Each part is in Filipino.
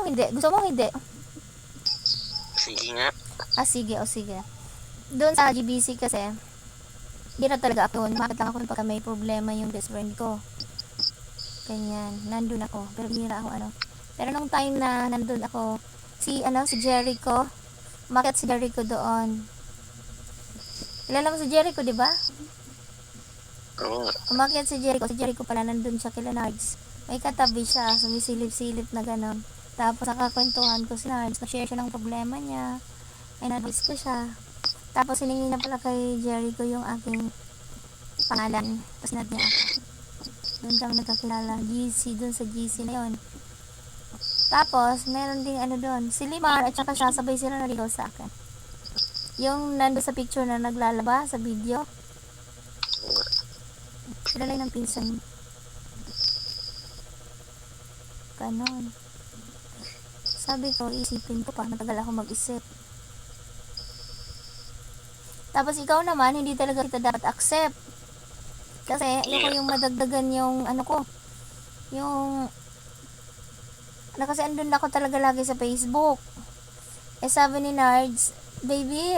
hindi? Gusto mo hindi? Sige nga. Sige, sige. Doon sa GBC kasi, hindi na talaga ako. Bakit lang ako pagka may problema yung best friend ko. Ganyan, nandun ako. Pero bihira ako Pero nung time na nandun ako, si Jericho, umakyat si Jericho doon. Kilala mo si Jericho, di ba? Oo nga. Umakyat si Jericho pala nandun siya kila Nards. May katabi siya, sumisilip-silip na gano'n. Tapos nakakwentuhan ko si Nards, nag-share siya ng problema niya. Ay na-advise ko siya. Tapos hiningi niya pala kay Jericho yung aking pangalan. Tapos nad niya ako. Doon kami nagkakilala. Doon sa GC na yun. Tapos, meron ding doon. Si Limar at saka siya, sabay sila naligaw sa akin. Yung nando sa picture na naglalaba sa video. Sila lang ng pinsan. Ganon. Sabi ko, isipin ko pa. Matagal ako mag-isip. Tapos ikaw naman, hindi talaga kita dapat accept. Kasi, ayoko yung madagdagan yung ko. Yung kasi andun ako talaga lagi sa Facebook. Sabi ni Nards, baby,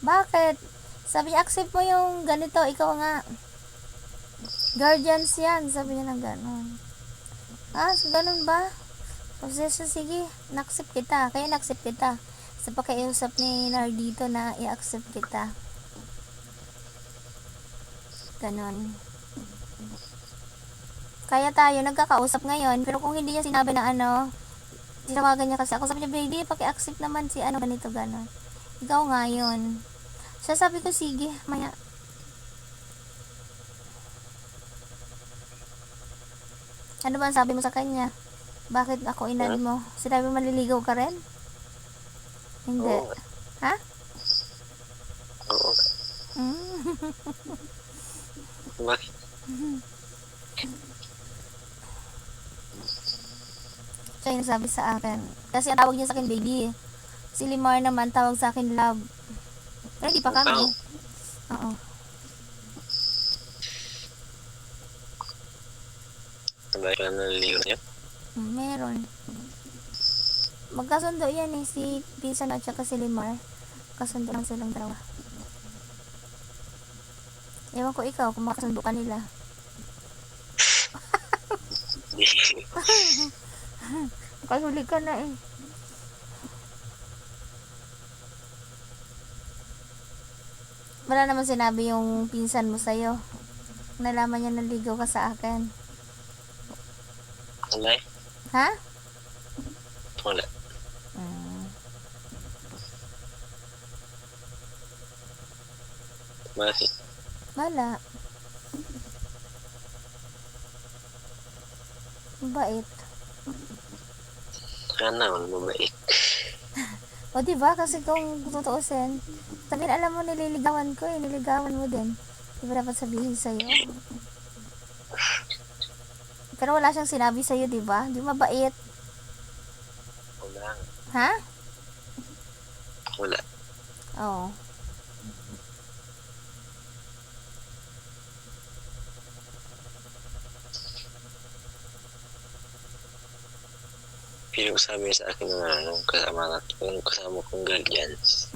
bakit? Sabi niya, accept mo yung ganito, ikaw nga. Guardians yan, sabi niya ng ganon. Ganun ba? Sige, na-accept kita. Kaya na-accept kita. Sa pakiusap ni Nard dito na i-accept kita. Ganon. Kaya tayo nagkakausap ngayon, pero kung hindi niya sinabi na tinawagan niya kasi ako, sabi niya, baby, paki-accept naman si ganito, gano'n. Ikaw nga yun. Siya sabi ko, sige, maya. Ano ba ang sabi mo sa kanya? Bakit ako inad mo? Sinabi mo maliligaw ka rin? Hindi. Oo. Ha? Oo. Bakit? Siya yung sabi sa akin. Kasi ang tawag niya sa akin, baby. Si Limar naman, tawag sa akin, love. Pero di pa kami. Oo. Sabay ka naliligaw niya? Meron. Magkasundo yan si Pinsan at saka si Limar. Kasundo lang silang dalawa. Ewan ko ikaw kung makasundo ka nila. Kahuli ka na Wala naman sinabi yung pinsan mo sa'yo. Nalaman niya naligaw ka sa akin. Wala. Ha? Wala. Bakit? Wala. Mabait. Sana all mabait. O diba? Kasi kung tutuusin, sabihin, alam mo, nililigawan ko niligawan mo din. Diba dapat sabihin sa'yo? Pero wala siyang sinabi sa'yo, diba? Di mabait. Wala. Ha? Wala. Oo. Pero sabi sa akin ng kasama kong guardians.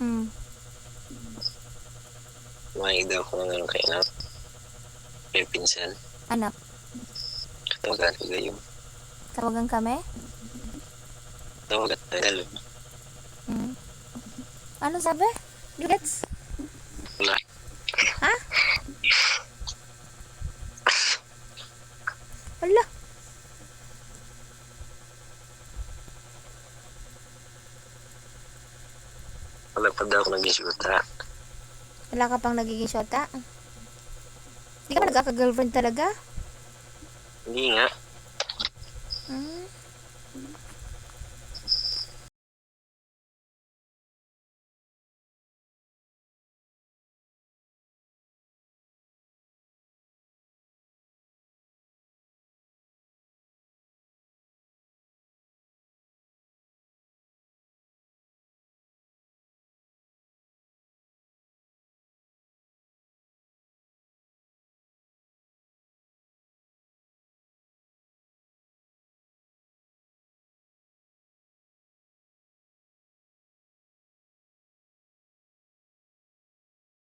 Mahilig daw ko ng kay anak. May pinsan. Anak. Tawagan ko gayon. Tawagan kami? Tawagan tayo. Ano sabi? Gets? Wala. Ha? Wala. Wala pa daw ako nag-isuta. Wala ka pang nagiging syota? Hindi ka ba nagkaka-girlfriend talaga? Hindi nga.